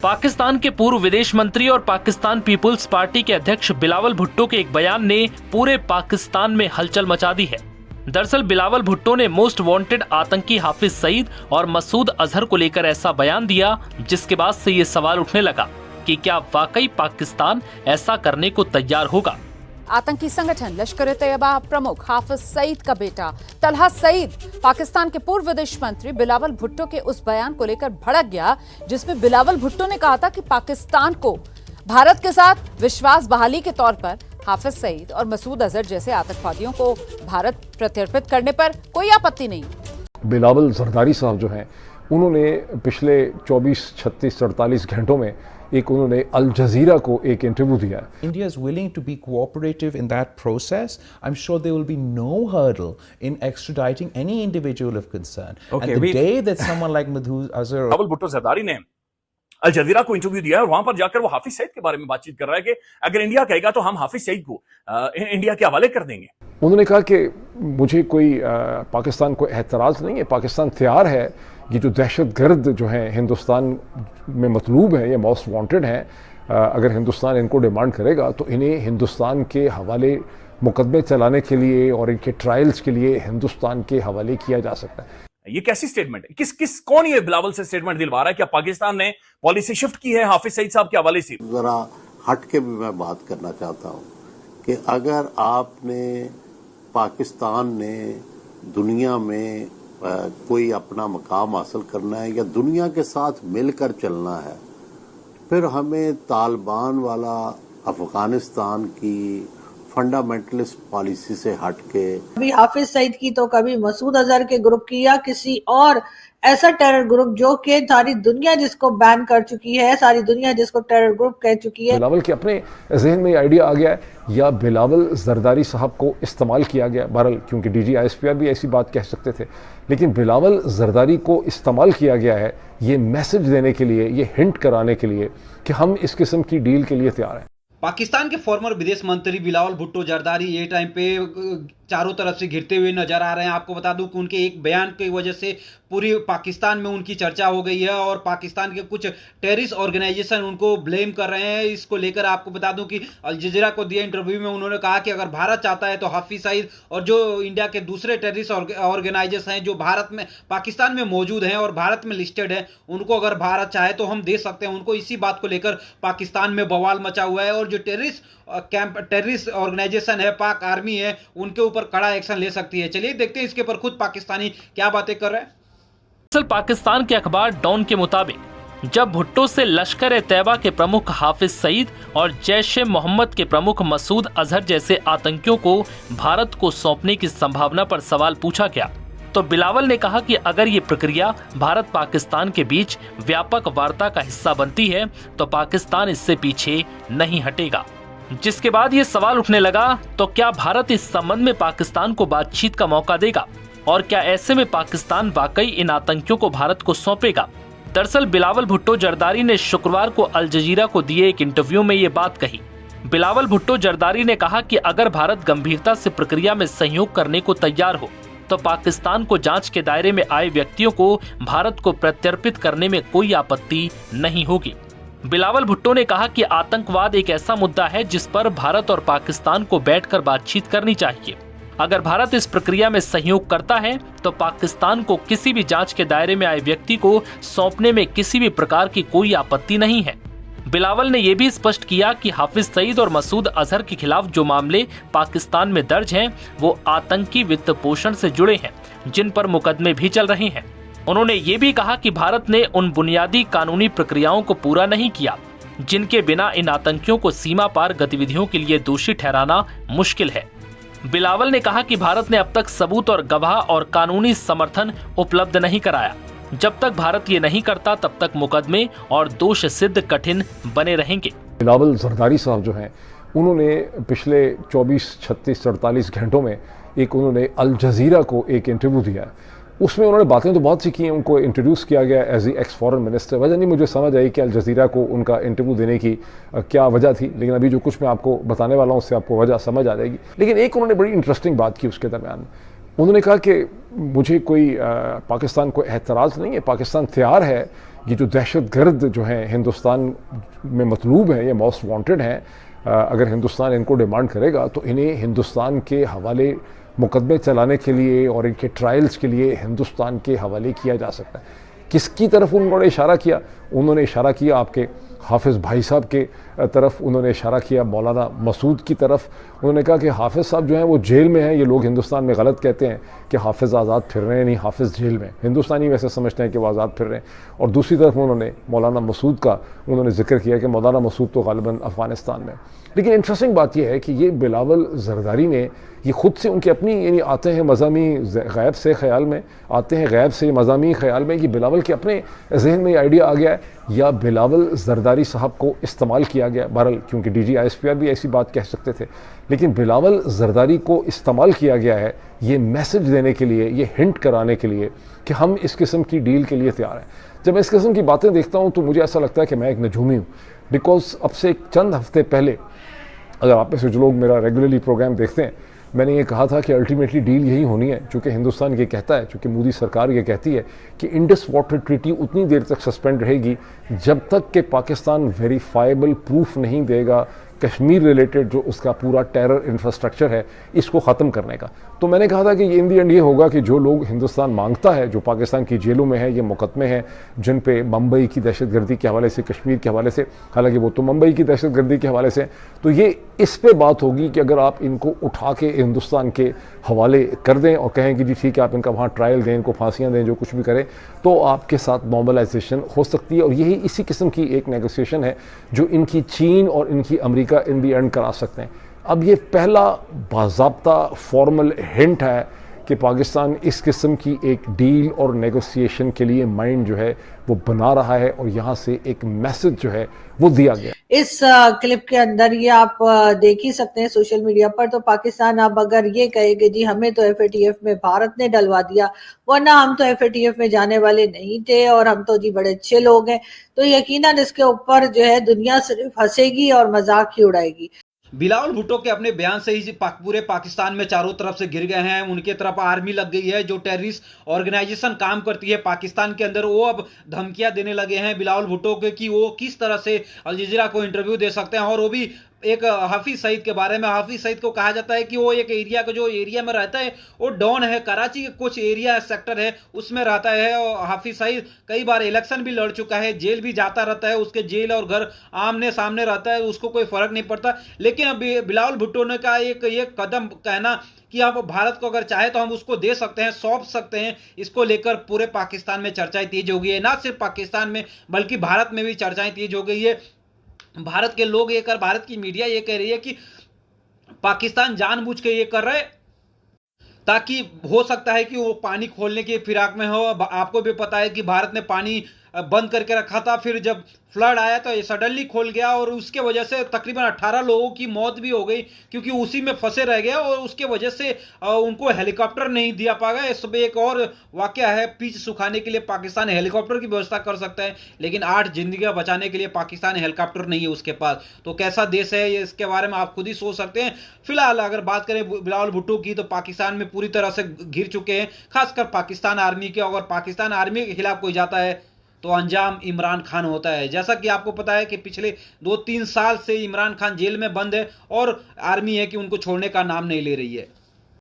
पाकिस्तान के पूर्व विदेश मंत्री और पाकिस्तान पीपुल्स पार्टी के अध्यक्ष बिलावल भुट्टो के एक बयान ने पूरे पाकिस्तान में हलचल मचा दी है। दरअसल बिलावल भुट्टो ने मोस्ट वांटेड आतंकी हाफिज सईद और मसूद अजहर को लेकर ऐसा बयान दिया, जिसके बाद से ये सवाल उठने लगा कि क्या वाकई पाकिस्तान ऐसा करने को तैयार होगा। आतंकी संगठन लश्कर-ए-तैयबा प्रमुख हाफिज सईद का बेटा तलहा सईद पाकिस्तान के पूर्व विदेश मंत्री बिलावल भुट्टो के उस बयान को लेकर भड़क गया, जिसमें बिलावल भुट्टो ने कहा था कि पाकिस्तान को भारत के साथ विश्वास बहाली के तौर पर हाफिज सईद और मसूद अजहर जैसे आतंकवादियों को भारत प्रत्यर्पित करने पर कोई आपत्ति नहीं। बिलावल जरदारी साहब जो हैं, उन्होंने पिछले 24, 36, 48 घंटों में उन्होंने अल जजीरा को एक इंटरव्यू दिया। India is willing to be cooperative in that process. I'm sure there will be no hurdle in extraditing any individual of concern. Okay, and the day that someone like Masood Azhar Bilawal Bhutto Zardari ने अल जजीरा को interview दिया है और वहां पर जाकर वो हाफिज सईद के बारे में बातचीत कर रहा है कि अगर इंडिया कहेगा तो हम हाफिज सईद को इंडिया के हवाले कर देंगे। उन्होंने कहा कि मुझे कोई पाकिस्तान को एतराज़ नहीं है, पाकिस्तान तैयार है। ये जो दहशतगर्द जो हैं हिंदुस्तान में मतलूब हैं, ये मोस्ट वांटेड हैं, अगर हिंदुस्तान इनको डिमांड करेगा तो इन्हें हिंदुस्तान के हवाले मुकदमे चलाने के लिए और इनके ट्रायल्स के लिए हिंदुस्तान के हवाले किया जा सकता है। ये कैसी स्टेटमेंट है? कौन ये बिलावल से स्टेटमेंट दिलवा रहा है? क्या पाकिस्तान ने पॉलिसी शिफ्ट की है हाफिज सईद साहब के हवाले से? जरा हट के भी मैं बात करना चाहता हूं कि अगर आपने पाकिस्तान ने दुनिया में कोई अपना मकाम हासिल करना है या दुनिया के साथ मिलकर चलना है, फिर हमें तालिबान वाला अफगानिस्तान की फंडामेंटलिस्ट पॉलिसी से हटके कभी हाफिज सईद की तो कभी मसूद अजहर के ग्रुप की या किसी और ऐसा टेरर ग्रुप जो कि सारी दुनिया जिसको बैन कर चुकी है, सारी दुनिया जिसको टेरर ग्रुप कह चुकी है। बिलावल के अपने जहन में आइडिया आ गया है या बिलावल जरदारी साहब को इस्तेमाल किया गया? बहरहाल क्योंकि डीजी ISPR भी ऐसी बात कह सकते थे, लेकिन बिलावल जरदारी को इस्तेमाल किया गया है ये मैसेज देने के लिए, ये हिंट कराने के लिए कि हम इस किस्म की डील के लिए तैयार हैं। पाकिस्तान के फॉर्मर विदेश मंत्री बिलावल भुट्टो जरदारी ये टाइम पे चारों तरफ से घिरते हुए नजर आ रहे हैं। आपको बता दूं कि उनके एक बयान की वजह से पूरी पाकिस्तान में उनकी चर्चा हो गई है और पाकिस्तान के कुछ टेररिस्ट ऑर्गेनाइजेशन उनको ब्लेम कर रहे हैं। इसको लेकर आपको बता दूं कि अल जजीरा को दिए इंटरव्यू में उन्होंने कहा कि अगर भारत चाहता है तो हाफिज सईद और जो इंडिया के दूसरे टेररिस्ट ऑर्गेनाइजेशन हैं जो भारत में पाकिस्तान में मौजूद हैं और भारत में लिस्टेड है, उनको अगर भारत चाहे तो हम दे सकते हैं उनको। इसी बात को लेकर पाकिस्तान में बवाल मचा हुआ है और जो टेररिस्ट ऑर्गेनाइजेशन है, पाक आर्मी है, उनके ऊपर कड़ा एक्शन ले सकती है। चलिए देखते हैं इसके पर खुद पाकिस्तानी क्या बातें कर रहे हैं। दरअसल पाकिस्तान के अखबार डॉन के मुताबिक जब भुट्टो से लश्कर-ए-तैयबा के प्रमुख हाफिज सईद और जैश-ए-मोहम्मद के प्रमुख मसूद अजहर जैसे आतंकियों को भारत को सौंपने की संभावना पर सवाल पूछा गया, तो बिलावल ने कहा कि अगर ये प्रक्रिया भारत पाकिस्तान के बीच व्यापक वार्ता का हिस्सा बनती है तो पाकिस्तान इससे पीछे नहीं हटेगा। जिसके बाद ये सवाल उठने लगा, तो क्या भारत इस संबंध में पाकिस्तान को बातचीत का मौका देगा और क्या ऐसे में पाकिस्तान वाकई इन आतंकियों को भारत को सौंपेगा? दरअसल बिलावल भुट्टो जरदारी ने शुक्रवार को अल जजीरा को दिए एक इंटरव्यू में ये बात कही। बिलावल भुट्टो जरदारी ने कहा कि अगर भारत गंभीरता से प्रक्रिया में सहयोग करने को तैयार हो तो पाकिस्तान को जांच के दायरे में आए व्यक्तियों को भारत को प्रत्यर्पित करने में कोई आपत्ति नहीं होगी। बिलावल भुट्टो ने कहा कि आतंकवाद एक ऐसा मुद्दा है जिस पर भारत और पाकिस्तान को बैठकर बातचीत करनी चाहिए। अगर भारत इस प्रक्रिया में सहयोग करता है तो पाकिस्तान को किसी भी जांच के दायरे में आए व्यक्ति को सौंपने में किसी भी प्रकार की कोई आपत्ति नहीं है। बिलावल ने यह भी स्पष्ट किया कि हाफिज सईद और मसूद अजहर के खिलाफ जो मामले पाकिस्तान में दर्ज हैं, वो आतंकी वित्त पोषण से जुड़े हैं, जिन पर मुकदमे भी चल रहे हैं। उन्होंने ये भी कहा कि भारत ने उन बुनियादी कानूनी प्रक्रियाओं को पूरा नहीं किया जिनके बिना इन आतंकियों को सीमा पार गतिविधियों के लिए दोषी ठहराना मुश्किल है। बिलावल ने कहा कि भारत ने अब तक सबूत और गवाह और कानूनी समर्थन उपलब्ध नहीं कराया। जब तक भारत ये नहीं करता तब तक मुकदमे और दोष सिद्ध कठिन बने रहेंगे। बिलावल जरदारी साहब जो हैं, उन्होंने पिछले 24, 36, 48 घंटों में उन्होंने अल जजीरा को एक इंटरव्यू दिया है। उसमें उन्होंने बातें तो बहुत सी की हैं, उनको इंट्रोड्यूस किया गया as a ex foreign minister. वजह नहीं मुझे समझ आई कि अल जजीरा को उनका इंटरव्यू देने की क्या वजह थी, लेकिन अभी जो कुछ मैं आपको बताने वाला हूँ उससे आपको वजह समझ आ जाएगी। लेकिन एक उन्होंने बड़ी इंटरेस्टिंग बात की उसके दरमियान। उन्होंने कहा कि मुझे कोई पाकिस्तान को एतराज़ नहीं है, पाकिस्तान तैयार है ये जो दहशतगर्द जो हैं हिंदुस्तान में मतलूब हैं, ये मोस्ट वांटेड हैं, अगर हिंदुस्तान इनको डिमांड करेगा तो इन्हें हिंदुस्तान के हवाले मुकदमे चलाने के लिए और इनके ट्रायल्स के लिए हिंदुस्तान के हवाले किया जा सकता है। किसकी तरफ उन्होंने इशारा किया? उन्होंने इशारा किया आपके हाफिज़ भाई साहब के तरफ, उन्होंने इशारा किया मौलाना मसूद की तरफ। उन्होंने कहा कि हाफिज़ साहब जो हैं वो जेल में हैं। ये लोग हिंदुस्तान में गलत कहते हैं कि हाफिज़ आज़ाद फिर रहे हैं, नहीं, हाफिज़ जेल में। हिंदुस्तानी वैसे समझते हैं कि वो आज़ाद फिर रहे हैं। और दूसरी तरफ उन्होंने मौलाना मसूद का उन्होंने जिक्र किया कि मौलाना मसूद तो ग़ालिबन अफ़गानिस्तान में। लेकिन इंटरेस्टिंग बात यह है कि ये बिलावल ज़रदारी ने ये खुद से उनकी अपनी, यानी आते हैं मज़ामी गैब से ख़याल में, आते हैं गैब से मज़ामी ख़याल में, कि बिलावल के अपने जहन में ये आइडिया आ गया है या बिलावल ज़रदारी साहब को इस्तेमाल किया गया। बहरहाल क्योंकि DG/ISPR भी ऐसी बात कह सकते थे, लेकिन बिलावल ज़रदारी को इस्तेमाल किया गया है ये मैसेज देने के लिए, ये हिंट कराने के लिए कि हम इस किस्म की डील के लिए तैयार हैं। जब मैं इस किस्म की बातें देखता हूँ तो मुझे ऐसा लगता है कि मैं एक नजूमी हूँ। बिकॉज अब से चंद हफ्ते पहले, अगर आप में से जो लोग मेरा रेगुलरली प्रोग्राम देखते हैं, मैंने ये कहा था कि अल्टीमेटली डील यही होनी है, चूँकि हिंदुस्तान ये कहता है, चूँकि मोदी सरकार ये कहती है कि इंडस वाटर ट्रीटी उतनी देर तक सस्पेंड रहेगी जब तक कि पाकिस्तान वेरीफाइबल प्रूफ नहीं देगा कश्मीर रिलेटेड जो उसका पूरा टेरर इंफ्रास्ट्रक्चर है इसको ख़त्म करने का। तो मैंने कहा था कि इन दी एंड ये होगा कि जो लोग हिंदुस्तान मांगता है, जो पाकिस्तान की जेलों में है, ये मुकदमे हैं जिन पे मुंबई की दहशतगर्दी के हवाले से, कश्मीर के हवाले से, हालांकि वो तो मुंबई की दहशतगर्दी के हवाले से, तो ये इस पे बात होगी कि अगर आप इनको उठा के हिंदुस्तान के हवाले कर दें और कहें कि जी ठीक है आप इनका वहाँ ट्रायल दें, इनको फांसियाँ दें, जो कुछ भी करें, तो आपके साथ नॉर्मलाइजेशन हो सकती है। और यही इसी किस्म की एक नेगोशिएशन है जो इनकी चीन और इनकी अमेरिका इन दी एंड करा सकते हैं। अब ये पहला बाज़ाब्ता फॉर्मल हिंट है कि पाकिस्तान इस किस्म की एक डील और नेगोशिएशन के लिए माइंड जो है वो बना रहा है, और यहाँ से एक मैसेज जो है वो दिया गया। इस क्लिप के अंदर ये आप देख ही सकते हैं सोशल मीडिया पर। तो पाकिस्तान अब अगर ये कहे कि जी हमें तो FATF में भारत ने डलवा दिया, वरना हम तो FATF में जाने वाले नहीं थे और हम तो जी बड़े अच्छे लोग हैं, तो यकीनन इसके ऊपर जो है दुनिया सिर्फ हंसेगी और मजाक ही उड़ाएगी। बिलावल भुट्टो के अपने बयान से ही पूरे पाकिस्तान में चारों तरफ से गिर गए हैं। उनके तरफ आर्मी लग गई है, जो टेररिस्ट ऑर्गेनाइजेशन काम करती है पाकिस्तान के अंदर, वो अब धमकियां देने लगे हैं बिलावल भुट्टो के कि वो किस तरह से अल जज़ीरा को इंटरव्यू दे सकते हैं। और वो भी एक हाफिज सईद के बारे में। हाफिज सईद को कहा जाता है कि वो एक एरिया का, जो एरिया में रहता है वो डॉन है, कराची के कुछ एरिया सेक्टर है उसमें रहता है। और हाफिज सईद कई बार इलेक्शन भी लड़ चुका है, जेल भी जाता रहता है, उसके जेल और घर आमने सामने रहता है, उसको कोई फर्क नहीं पड़ता। लेकिन अभी बिलावल भुट्टो ने का एक कदम कहना कि आप भारत को अगर चाहे तो हम उसको दे सकते हैं, सौंप सकते हैं, इसको लेकर पूरे पाकिस्तान में चर्चाएं तेज हो गई है। ना सिर्फ पाकिस्तान में बल्कि भारत में भी चर्चाएं तेज हो गई है। भारत के लोग ये भारत की मीडिया ये कह रही है कि पाकिस्तान जानबूझ के ये कर रहे ताकि हो सकता है कि वो पानी खोलने की फिराक में हो। आपको भी पता है कि भारत ने पानी बंद करके रखा था, फिर जब फ्लड आया तो ये सडनली खोल गया और उसके वजह से तकरीबन 18 लोगों की मौत भी हो गई क्योंकि उसी में फंसे रह गए और उसके वजह से उनको हेलीकॉप्टर नहीं दिया पाएगा। इस सब एक और वाकया है, पिच सुखाने के लिए पाकिस्तान हेलीकॉप्टर की व्यवस्था कर सकता है, लेकिन 8 जिंदगियां बचाने के लिए पाकिस्तान हेलीकॉप्टर नहीं है उसके पास। तो कैसा देश है ये, इसके बारे में आप खुद ही सोच सकते हैं। फिलहाल अगर बात करें बिलावल भुट्टो की, तो पाकिस्तान में पूरी तरह से घिर चुके हैं, खासकर पाकिस्तान आर्मी के। अगर पाकिस्तान आर्मी के खिलाफ कोई जाता है तो अंजाम इमरान खान होता है। जैसा कि आपको पता है कि पिछले 2-3 साल से इमरान खान जेल में बंद है और आर्मी है कि उनको छोड़ने का नाम नहीं ले रही है।